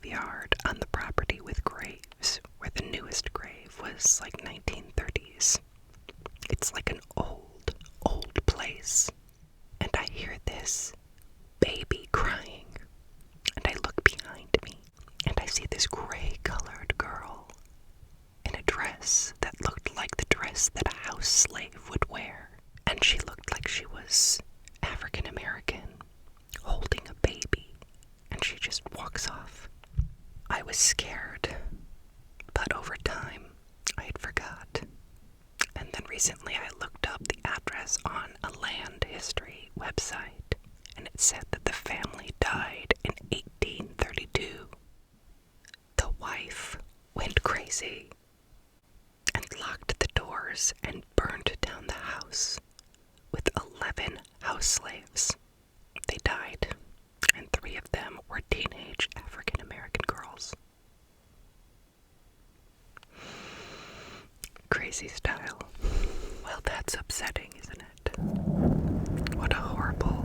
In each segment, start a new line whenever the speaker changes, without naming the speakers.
graveyard on the property with graves, where the newest grave was like 1930s. It's like an old, old place. And I hear this baby crying. And I look behind me, and I see this gray-colored girl in a dress that looked like the dress that a house slave would wear. And she looked like she was African American, holding a baby, and she just walks off. I was scared, but over time, I had forgot. And then recently I looked up the address on a land history website, and it said that the family died in 1832. The wife went crazy and locked the doors and burned down the house with 11 house slaves. They died, and 3 of them were teenage African American girls. Crazy style. Well, that's upsetting, isn't it? What a horrible,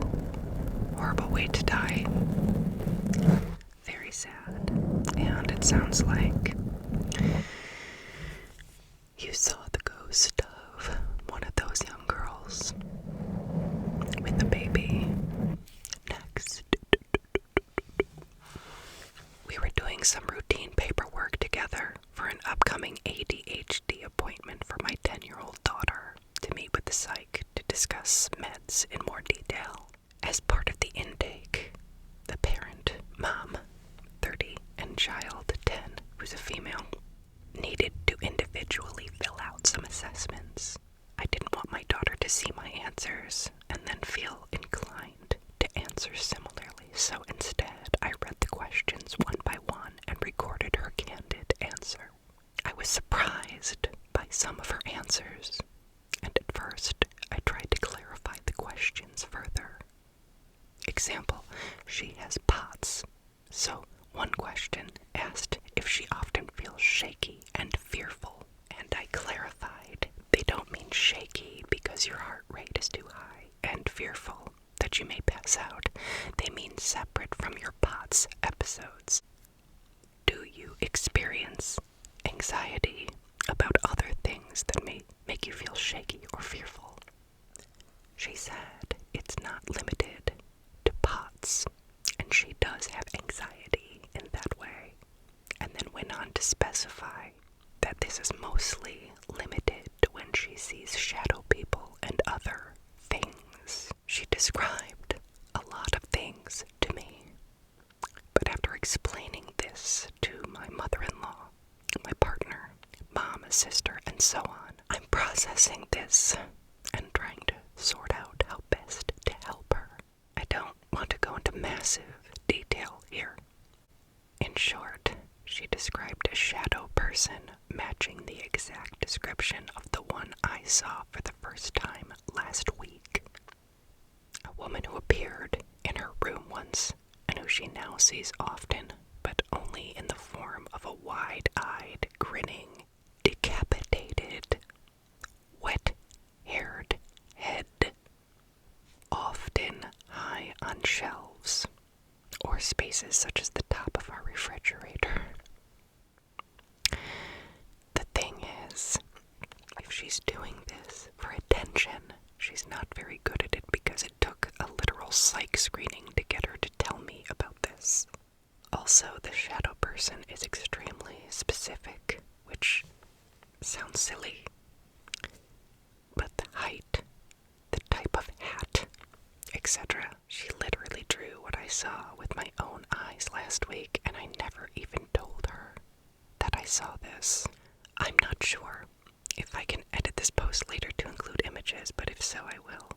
horrible way to die. Very sad. And it sounds like you saw the ghost of one of those young girls with the baby. Next. We were doing some routine paperwork together for an upcoming ADHD appointment for my 10-year-old daughter to meet with the psych to discuss meds in more detail. As part of the intake, the parent, mom, 30, and child, 10, who's a female, needed to individually fill out some assessments. I didn't want my daughter to see my answers and then feel inclined to answer similarly, so instead I read the questions one by one and recorded her candid answer. I was surprised by some of her answers, and at first I tried to clarify the questions further. Example, she has POTS, so one question asked if she often feels shaky and fearful, and I clarified they don't mean shaky because your heart rate is too high and fearful that you may pass out. They mean separate from your POTS episodes. Do you experience anxiety about other things that may make you feel shaky or fearful? She said it's not limited to POTS, and she does have anxiety in that way, and then went on to specify that this is mostly limited to when she sees shadow people and other things. She described a lot of things to me, but after explaining this to my mother-in-law, my partner, mom, sister, and so on, I'm processing this and trying to sort out how best to help her. I don't want to go into massive detail here. In short, she described a shadow person matching the exact description of the one I saw for the first time last week. A woman who appeared in her room once and who she now sees often, but only in the form of a wide-eyed, grinning, decapitated, wet-haired head, often high on shelves or spaces such as the top of our refrigerator. The thing is, if she's doing this for attention, she's not very good at it because it took a literal psych screening to get her to tell me about this. Also, the shadow person is extremely specific, which sounds silly. But the height, the type of hat, etc. She literally drew what I saw with my own eyes last week, and I never even told her that I saw this. I'm not sure if I can edit this post later to include images, but if so, I will.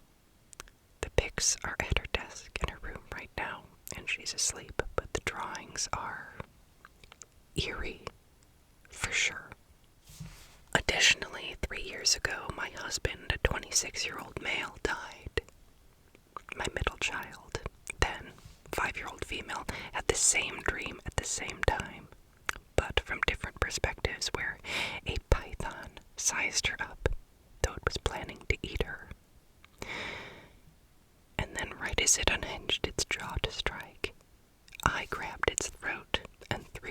The pics are at her desk in her room right now, and she's asleep, but the drawings are eerie, for sure. Additionally, 3 years ago, my husband, a 26-year-old male, died. My middle child, then 5-year-old female, had the same dream at the same time, but from different perspectives, where a python sized her up, though it was planning to eat her. And then right as it unhinged its jaw to strike, I grabbed its throat and threw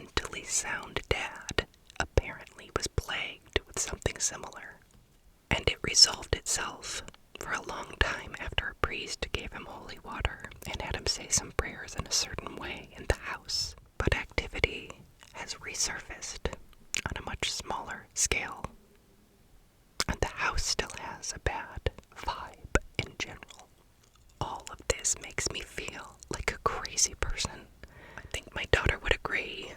mentally sound dad apparently was plagued with something similar, and it resolved itself for a long time after a priest gave him holy water and had him say some prayers in a certain way in the house. But activity has resurfaced on a much smaller scale, and the house still has a bad vibe in general. All of this makes me feel like a crazy person. I think my daughter would agree,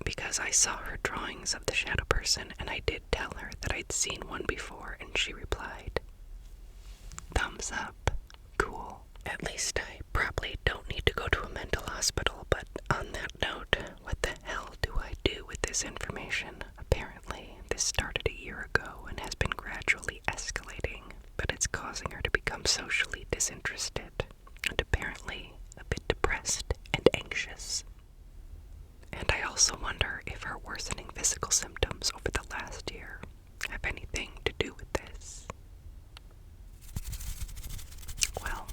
because I saw her drawings of the shadow person, and I did tell her that I'd seen one before, and she replied, "Thumbs up, cool. At least I probably don't need to go to a mental hospital." But on that note, what the hell do I do with this information? Apparently, this started a year ago and has been gradually escalating, but it's causing her to become socially disinterested and apparently a bit depressed and anxious. And I also wonder if her worsening physical symptoms over the last year have anything to do with this. Well,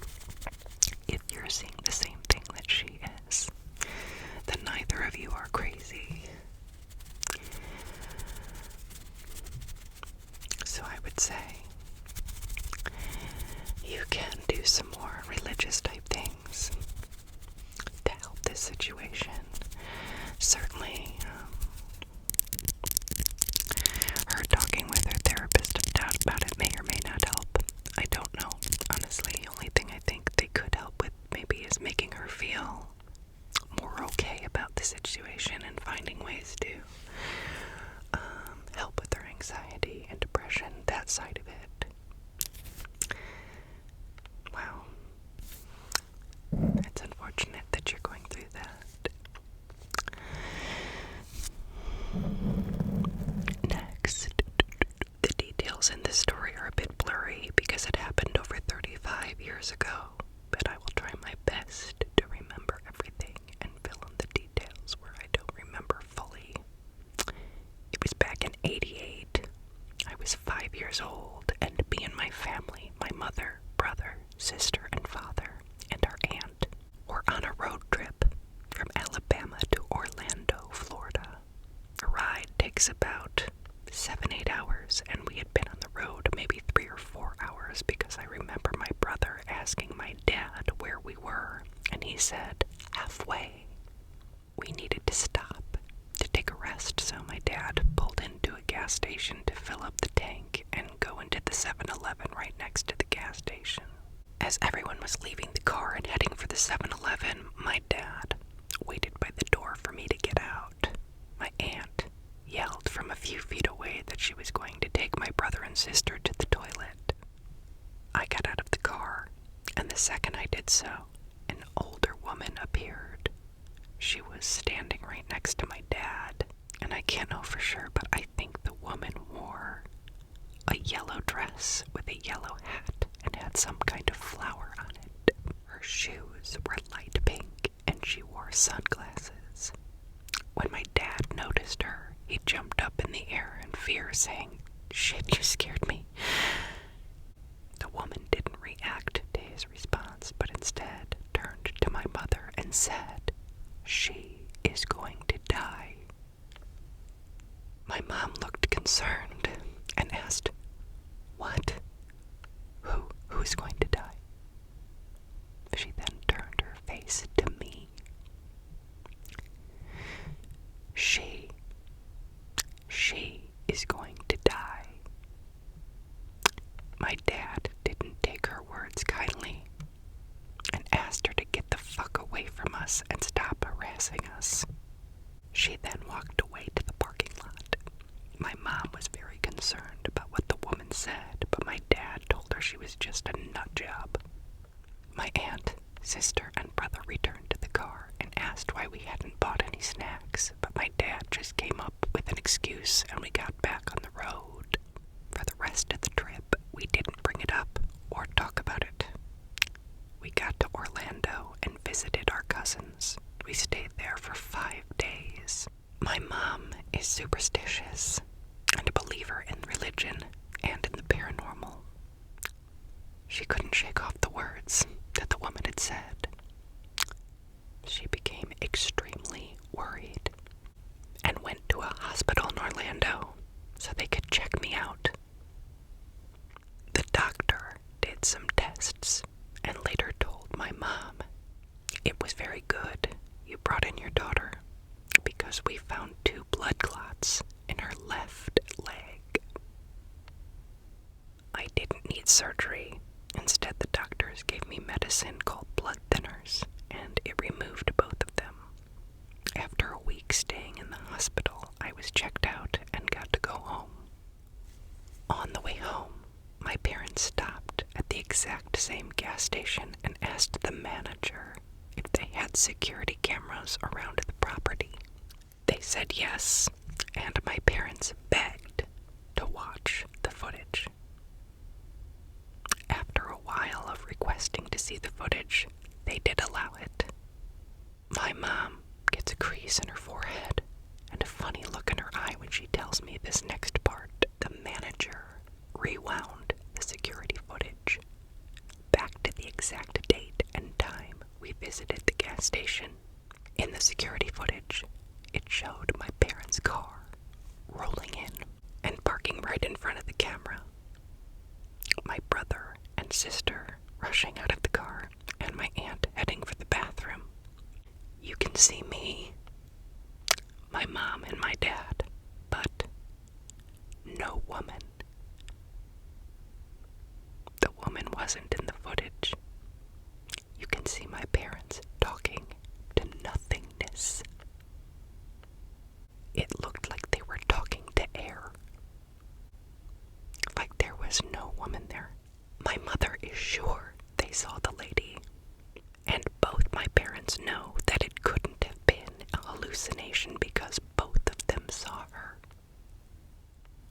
if you're seeing the same thing that she is, then neither of you are crazy. So I would say you can do some more religious type things to help this situation. Certainly, her talking with her therapist about it may or may not help. I don't know. Honestly, the only thing I think they could help with maybe is making her feel more okay about the situation and finding ways to help with her anxiety and depression, that side of it. Wow. It's unfortunate that you're going through that. Next, the details in this story are a bit blurry because it happened over 35 years ago, but I will try my best to remember everything and fill in the details where I don't remember fully. It was back in '88. I was 5 years old, and me and my family, my mother, brother, sister, and father, and our aunt, were on a road trip from Alabama to Orlando, Florida. A ride takes about 7-8 hours, and we had been on the road maybe 3 or 4 hours because I remember my brother asking my dad where we were, and he said, halfway. We needed to stop to take a rest, so my dad pulled into a gas station to fill up the tank and go into the 7-Eleven right next to the gas station. As everyone was leaving the car and heading for the 7-Eleven, my dad waited by the door for me to get out. My aunt yelled from a few feet away that she was going to take my brother and sister to the toilet. I got out of the car, and the second I did so, an older woman appeared. She was standing right next to my dad, and I can't know for sure, but I think the woman wore a yellow dress with a yellow hat and had some kind of flower on it. Her shoes were light pink, and she wore sunglasses. When my dad noticed her, he jumped up in the air in fear, saying, "Shit, you scared me." The woman didn't react to his response, but instead turned to my mother and said, "She is going to die." My mom looked concerned and asked, "What? Who's going to die?" She then turned her face to me. She is going to die. My dad didn't take her words kindly and asked her to get the fuck away from us and stop harassing us. She then walked away to the parking lot. My mom was very concerned about what the woman said, but my dad told her she was just a nut job. My aunt, sister, and brother returned to the car and asked why we hadn't bought any snacks, but my dad just came up with an excuse and we got back on the road. For the rest of the trip, we didn't bring it up or talk about it. We got to Orlando and visited our cousins. We stayed there for 5 days. My mom is superstitious and a believer in religion and in the paranormal. She couldn't shake off the words that the woman had said. She became extremely worried. found 2 blood clots in her left leg. I didn't need surgery. Instead, the doctors gave me medicine called blood thinners, and it removed both of them. After a week staying in the hospital, I was checked out and got to go home. On the way home, my parents stopped at the exact same gas station and asked the manager if they had security cameras around the property. They said yes, and my parents begged to watch the footage. After a while of requesting to see the footage, they did allow it. My mom gets a crease in her forehead and a funny look in her eye when she tells me this next part. The manager rewound the security footage back to the exact date and time we visited the gas station. In the security footage, it showed my parents' car rolling in and parking right in front of the camera. My brother and sister rushing out of the car, and my aunt heading for the bathroom. You can see me, my mom, and my dad, but no woman. The woman wasn't in the footage. You can see my parents talking to nothingness. It looked like they were talking to air. Like there was no woman there. My mother is sure they saw the lady. And both my parents know that it couldn't have been a hallucination because both of them saw her.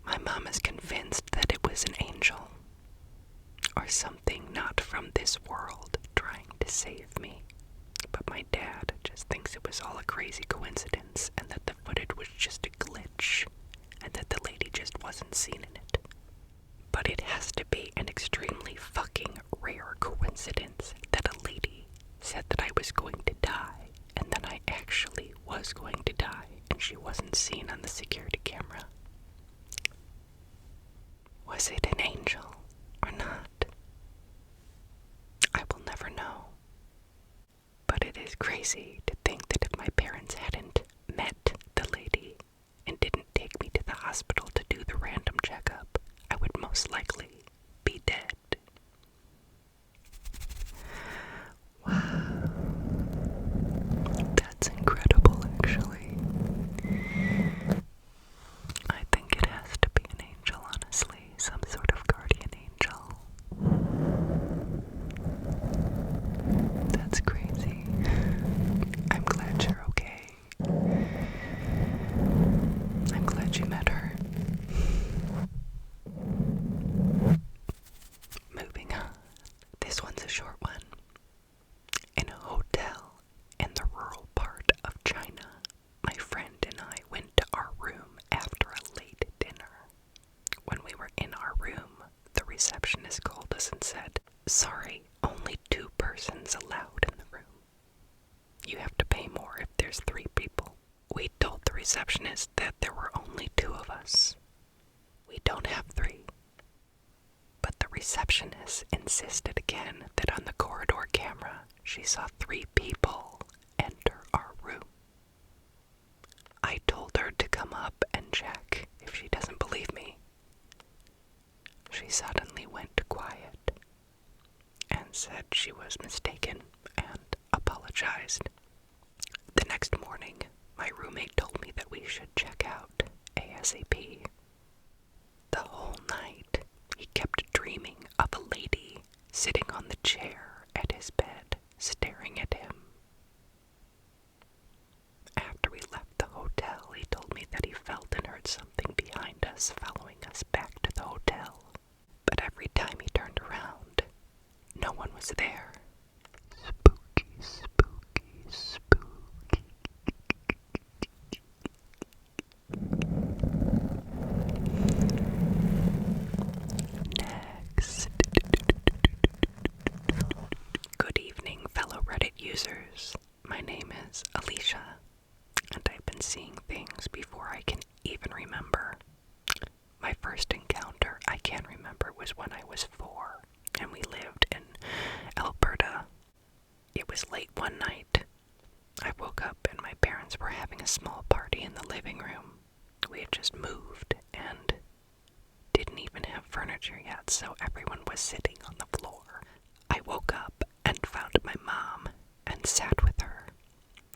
My mom is convinced that it was an angel, or something not from this world trying to save me. But my dad just thinks it was all a crazy coincidence and that the footage was just a glitch and that the lady just wasn't seen in it. But it has to be an extremely fucking rare coincidence that a lady said that I was going to die and then I actually was going to die and she wasn't seen on the security camera. Was it an angel or not? I will never know. But it is crazy to think that if my parents hadn't met the lady and didn't take me to the hospital to do the random checkup, I would most likely be dead. Wow. That's incredible, actually. I think it has to be an angel, honestly. Some sort of guardian angel. That's crazy. I'm glad you're okay. I'm glad you met her. Moving on. This one's a short one. In a hotel in the rural part of China, my friend and I went to our room after a late dinner. When we were in our room, the receptionist called us and said, "Sorry, only 2 persons allowed in the room. You have to pay more if there's 3 people." We told the receptionist that there were only 2 of us. We don't have 3. But the receptionist insisted again that on the corridor camera, she saw 3 people enter our room. I told her to come up and check if she doesn't believe me. She suddenly went quiet and said she was mistaken and apologized. The next morning, my roommate told me that we should check out ASAP. The whole night, he kept dreaming of a lady sitting on the chair at his bed, staring at him. After we left the hotel, he told me that he felt and heard something behind us following us back to the hotel. But every time he turned around, no one was there. Spooky, spooky, spooky. Next. Good evening, fellow Reddit users. My name is Alicia, and I've been seeing things before I can even remember. My first encounter I can remember was when I was 4, and we lived in Alberta. It was late one night. I woke up and my my parents were having a small party in the living room. We had just moved and didn't even have furniture yet, so everyone was sitting on the floor. I woke up and found my mom and sat with her.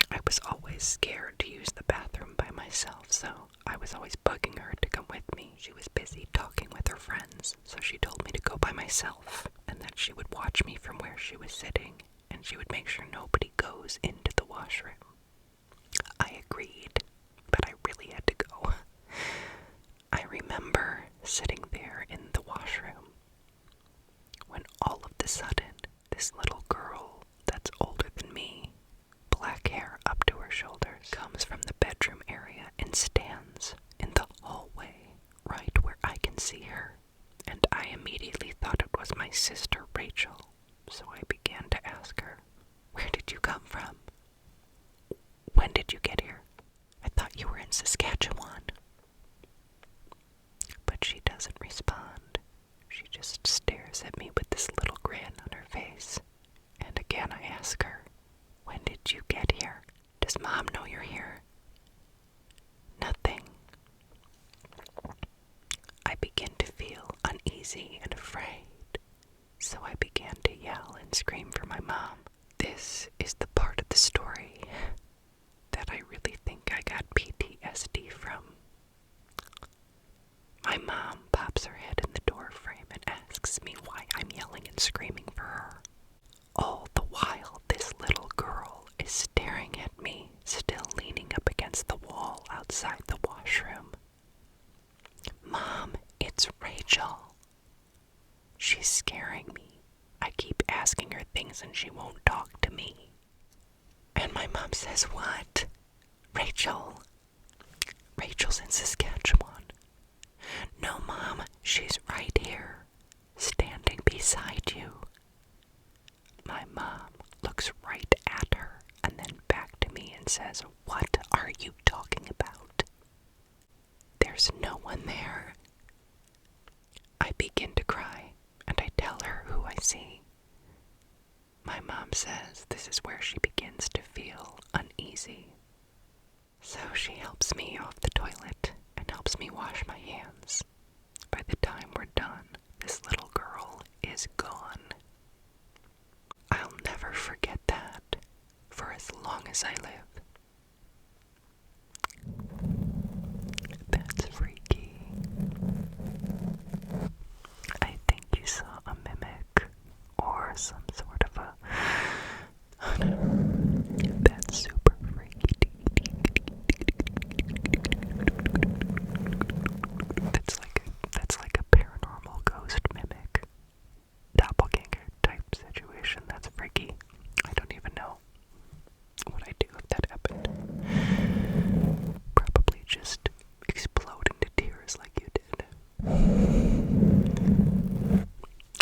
I was always scared to use the bathroom by myself, so I was always bugging her to come with me. She was busy talking with her friends, so she told me to go by myself and that she would watch me from where she was sitting and she would make sure nobody goes into the washroom. I agreed, but I really had to go. I remember sitting there in the washroom when all of a sudden this little girl that's older than me, black hair up to her shoulders, comes from the bedroom area and stands in the hallway right where I can see her. And I immediately thought it was my sister Rachel, so I began to ask her, "Where did you come from? When did you get here? I thought you were in Saskatchewan." But she doesn't respond. She just stares at me with this little grin on her face. And again I ask her, "When did you get here? Does Mom know you're here?" Nothing. I begin to feel uneasy and afraid, so I began to yell and scream for my mom. This is the part of the story that I really think I got PTSD from. My mom pops her head in the door frame and asks me why I'm yelling and screaming for her. All the while, this little girl is staring at me, still leaning up against the wall outside the washroom. "Mom, it's Rachel. She's scaring me. I keep asking her things and she won't talk to me." And my mom says, "What? Rachel? Rachel's in Saskatchewan." "No, Mom, she's right here, standing beside you." My mom looks right at her and then back to me and says, "What are you talking about? There's no one there." I begin to cry and I tell her who I see. My mom says this is where she begins to feel uneasy. So she helps me off the toilet and helps me wash my hands. By the time we're done, this little girl is gone. I'll never forget that for as long as I live. That's freaky. I think you saw a mimic or some sort of a... That's super freaky. That's like a paranormal ghost mimic. Doppelganger type situation. That's freaky. I don't even know what I'd do if that happened. Probably just explode into tears like you did.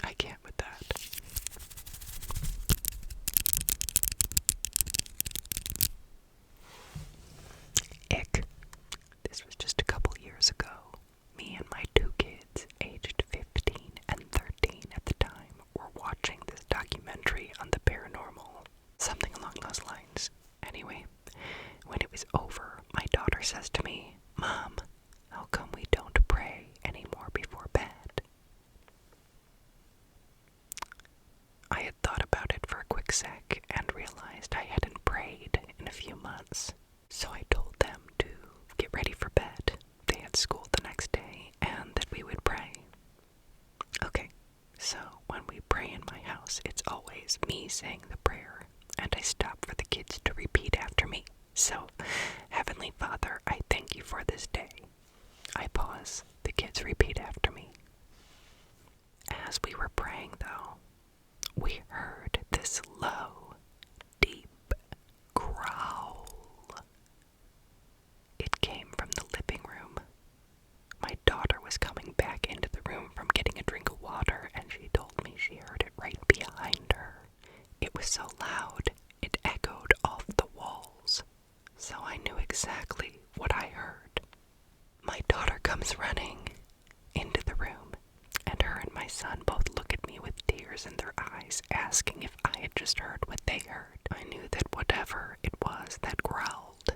I can't with that. Ick. This was just a couple years ago. Me and my two kids, aged 15 and 13 at the time, were watching this documentary on the paranormal. Something along those lines. Anyway, when it was over, my daughter says to me, "Mom, how come we don't pray anymore before bed?" I had thought about it for a quick sec and realized I hadn't prayed in a few months. So I told them to get ready for bed. They had school the next day and that we would pray. Okay, so when we pray in my house, it's always me saying the prayer, and I stop for the kids to repeat after me. So, Heavenly Father, I thank you for this day. I pause. The kids repeat after me. As we were praying, though, we heard this low, deep growl. It came from the living room. My daughter was coming back into the room from getting a drink of water, and she told me she heard it right behind her. It was so loud, it echoed off the walls, so I knew exactly what I heard. My daughter comes running into the room, and her and my son both look at me with tears in their eyes, asking if I had just heard what they heard. I knew that whatever it was that growled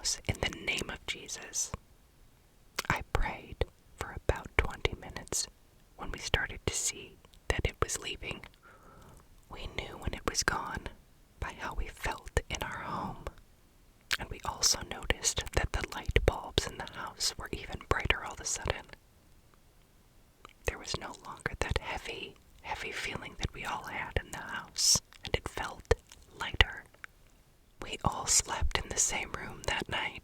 house in the name of Jesus. I prayed for about 20 minutes when we started to see that it was leaving. We knew when it was gone by how we felt in our home. And we also noticed that the light bulbs in the house were even brighter all of a sudden. There was no longer that heavy feeling that we all had in the house, and it felt lighter. We all slept in the same room that night.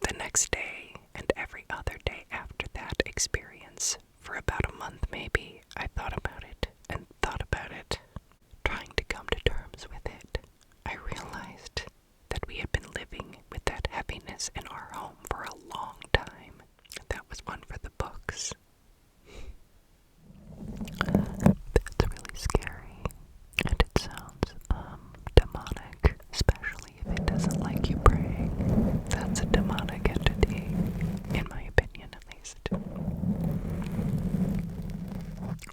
The next day, and every other day after that experience, for about a month maybe, I thought about it and thought about it, trying to come to terms with it. I realized that we had been living with that heaviness in our home for a long time. That was one for the books. That's really scary, and it sounds demonic, especially if it doesn't like you praying. That's a demonic entity, in my opinion at least.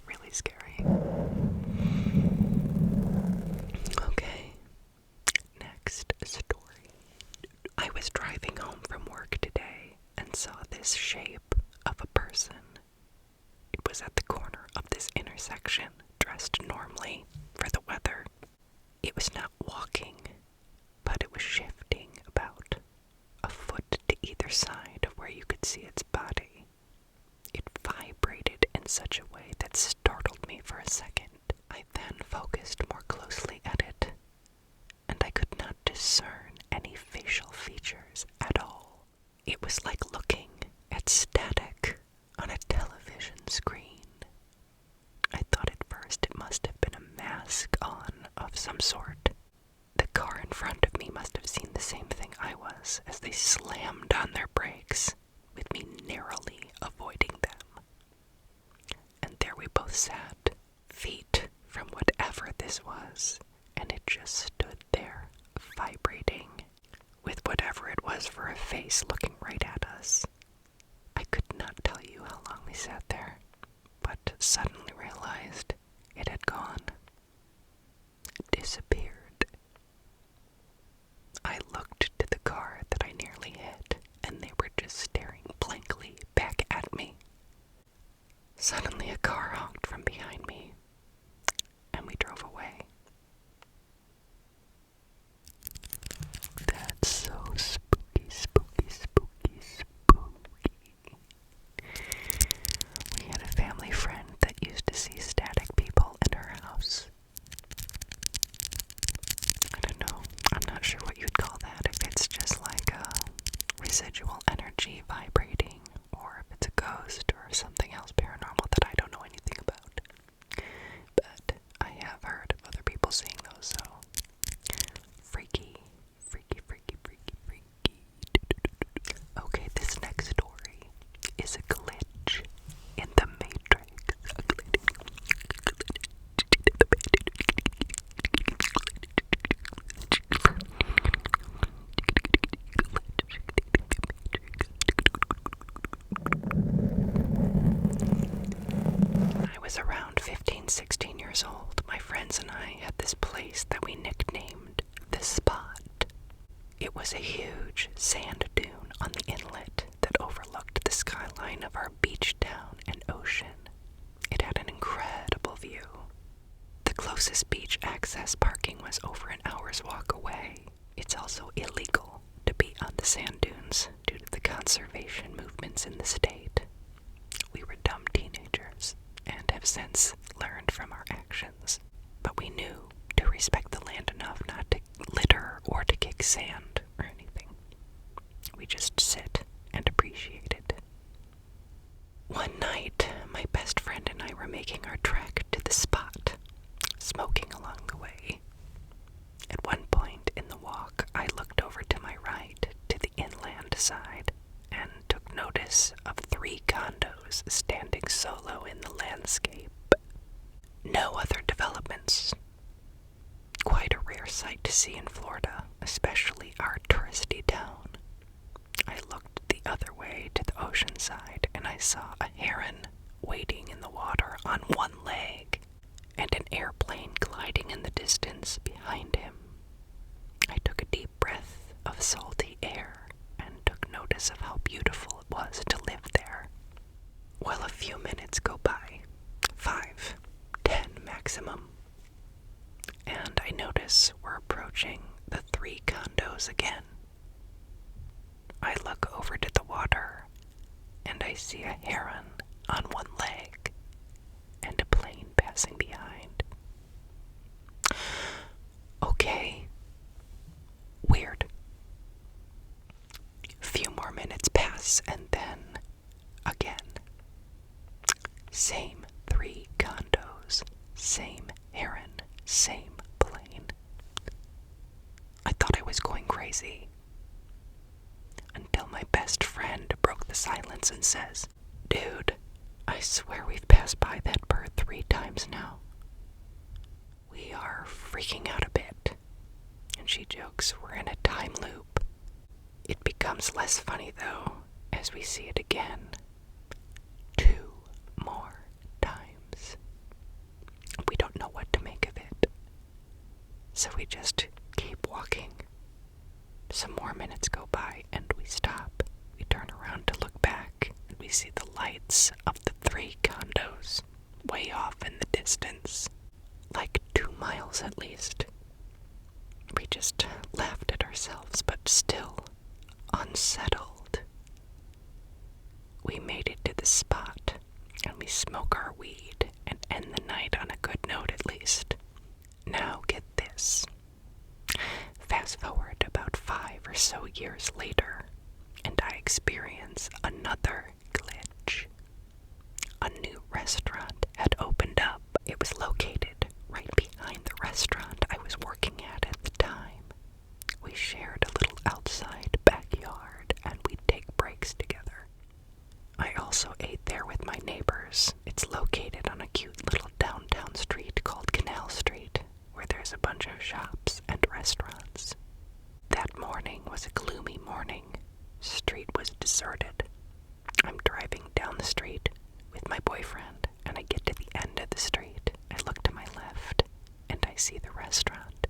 Really scary. Okay, next story. I was driving home from work today and saw this shape of a person. It was at the corner of this intersection, dressed normally for the weather. It was not walking, but it was shifting about a foot to either side of where you could see its body. It vibrated in such a way that startled me for a second. I then focused more closely at it, and I could not discern any facial features at all. It was like looking at static on a television screen. I thought at first it must have been a mask on of some sort. The car in front of me must have seen the same thing I was as they slammed on their brakes, with me narrowly avoiding them. And there we both sat, feet from whatever this was, and it just stood there, vibrating, with whatever it was for a face looking right at us. I could not tell you how long we sat there, but suddenly realized it had gone. Disappeared. I looked to the car that I nearly hit, and they were just staring blankly back at me. Suddenly a car honked from behind me, and we drove away. That's so spooky, spooky, spooky, spooky. We had a family friend that used to see static people in her house. I don't know, I'm not sure what you'd call that, if it's just like a residual energy vibrating, or if it's a ghost or something else paranormal that I don't know anything about. But I have heard of other people seeing those, so freaky, freaky, freaky, freaky, freaky. Okay, this next story is a glitch in the Matrix. I was around 15, 16 years old. My friends and I had this place that we nicknamed The Spot. It was a huge sand dune on the inlet that overlooked the skyline of our beach town and ocean. It had an incredible view. The closest beach access parking was over an hour's walk away. It's also illegal to be on the sand dunes due to the conservation movements in the state. We were dumb teenagers and have since learned from our actions, but we knew to respect the land enough not to litter or to kick sand or anything. We just sit and appreciate it. One night, my best friend and I were making our trek to the spot, smoking along the way. At one point in the walk, I looked over to my right to the inland side and took notice of 3 condos standing solo in the landscape. No other developments. Quite a rare sight to see in Florida, especially our touristy town. I looked the other way to the ocean side and I saw a heron wading in the water on one leg and an airplane gliding in the distance behind him. I took a deep breath of salty air few minutes go by, 5, 10 maximum, and I notice we're approaching the 3 condos again. I look over to the water, and I see a heron on one leg, and a plane passing behind. Okay. Weird. Few more minutes pass, and then, again. Same 3 condos, same heron, same plane. I thought I was going crazy. Until my best friend broke the silence and says, "Dude, I swear we've passed by that bird 3 times now." We are freaking out a bit, and she jokes we're in a time loop. It becomes less funny, though, as we see it again. 2 more times. We don't know what to make of it, so we just keep walking. Some more minutes go by, and we stop. We turn around to look back, and we see the lights of the 3 condos way off in the distance, like 2 miles at least. We just laughed at ourselves, but still unsettled. We made it to the spot, and we smoke our weed and end the night on a good note at least. Now get this. Fast forward about 5 or so years later, and I experience another glitch. A new restaurant had opened up. It was located right behind the restaurant I was working at the time. We shared a little outside backyard, and we'd take breaks together. I also ate there with my neighbors. It's located on a cute little downtown street called Canal Street, where there's a bunch of shops and restaurants. That morning was a gloomy morning. Street was deserted. I'm driving down the street with my boyfriend, and I get to the end of the street. I look to my left, and I see the restaurant.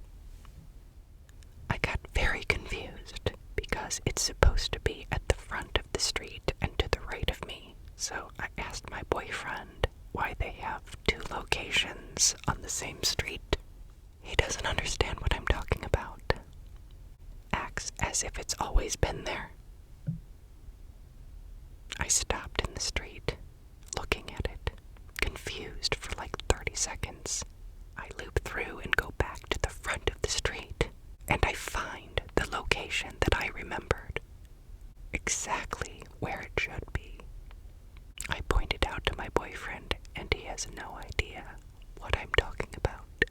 I got very confused because it's supposed to be at the front of the street and to the right of me. So I asked my boyfriend why they have 2 locations on the same street. He doesn't understand what I'm talking about. Acts as if it's always been there. I stopped in the street, looking at it, confused for like 30 seconds. I loop through and go back to the front of the street, and I find the location that I remembered. Exactly where it should be. I point it out to my boyfriend, and he has no idea what I'm talking about.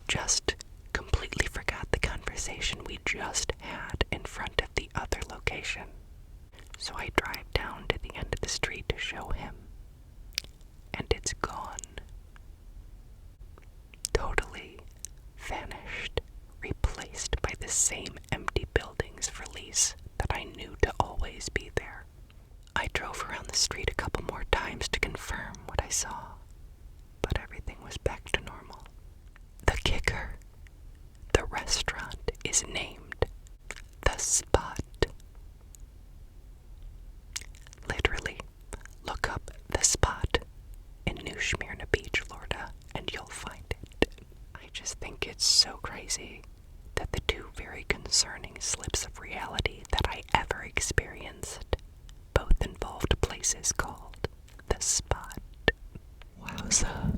Just completely forgot the conversation we just had in front of the other location. So I drive down to the end of the street to show him, and it's gone. Totally vanished, replaced by the same empty buildings for lease that I knew to always be there. I drove around the street a couple more times to confirm what I saw, but everything was back to normal. The kicker: the restaurant is named The Spot. Literally, look up The Spot in New Smyrna Beach, Florida, and you'll find it. I just think it's so crazy that the 2 very concerning slips of reality that I ever experienced both involved places called The Spot. Wowza.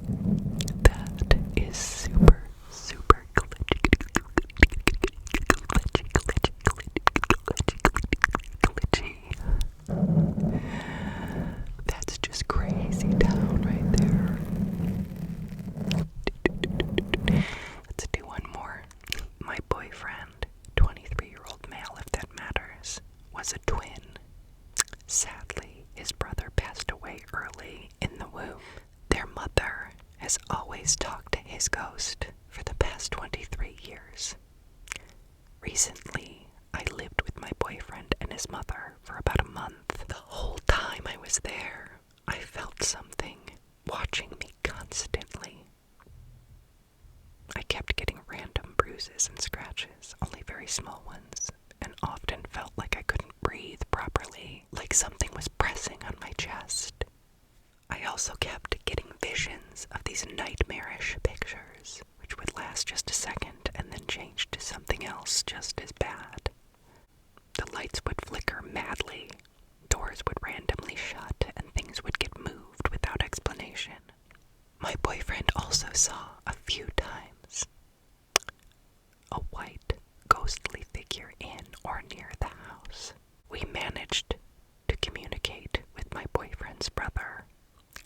That is super, super glitchy. That's just crazy town right there. Let's do one more. My boyfriend, 23-year-old male if that matters, was a twin. Sadly, his brother passed away early in the womb. Their mother has always talked to his ghost for the past 23 years. Recently, I lived with my boyfriend and his mother for about a month. The whole time I was there, I felt something watching me constantly. I kept getting random bruises and scratches, only very small ones, and often felt like I couldn't breathe properly, like something was pressing on my chest. I I also kept getting visions of these nightmarish pictures, which would last just a second and then change to something else just as bad. The lights would flicker madly, doors would randomly shut, and things would get moved without explanation. My boyfriend also saw a few times a white, ghostly figure in or near the house. We managed to communicate with my boyfriend's brother,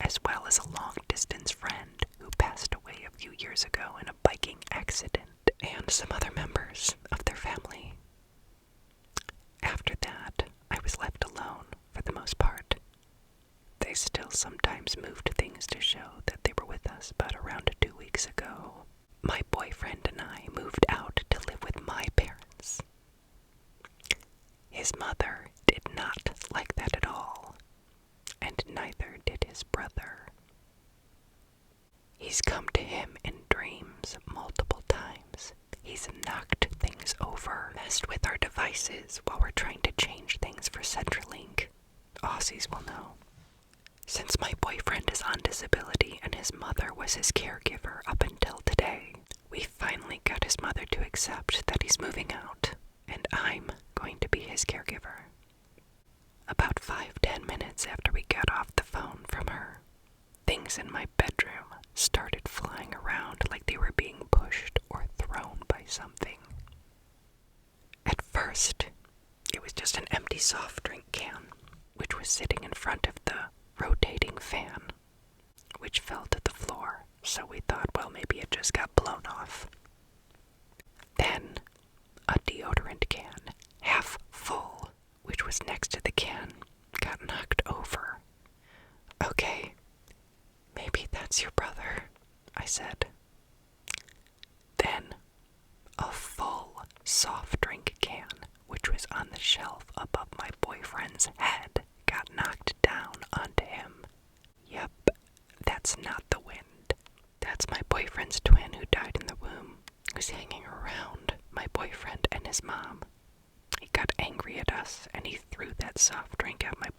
as well as a long-distance friend who passed away a few years ago in a biking accident, and some other members of their family. After that, I was left alone for the most part. They still sometimes moved things to show that they were with us, but around 2 weeks ago, my boyfriend and I moved out to live with my parents. His mother did not like that at all, and neither did his brother. He's come to him in dreams multiple times. He's knocked things over, messed with our devices while we're trying to change things for Centralink. Aussies will know. Since my boyfriend is on disability and his mother was his caregiver up until today, we finally got his mother to accept that he's moving out, and I'm going to be his caregiver. About 5-10 minutes after we got off the phone from her, things in my bedroom started flying around like they were being pushed or thrown by something. At first, it was just an empty soft drink can, which was sitting in front of the rotating fan, which fell to the floor, so we thought, well, maybe it just got blown off. Then, a deodorant can, half full, which was next to the can, got knocked over. Okay, maybe that's your brother, I said. Then, a full soft drink can, which was on the shelf above my boyfriend's head, got knocked down onto him. Yep, that's not the wind. That's my boyfriend's twin who died in the womb, who's hanging around my boyfriend and his mom. He got angry at us and he threw that soft drink at my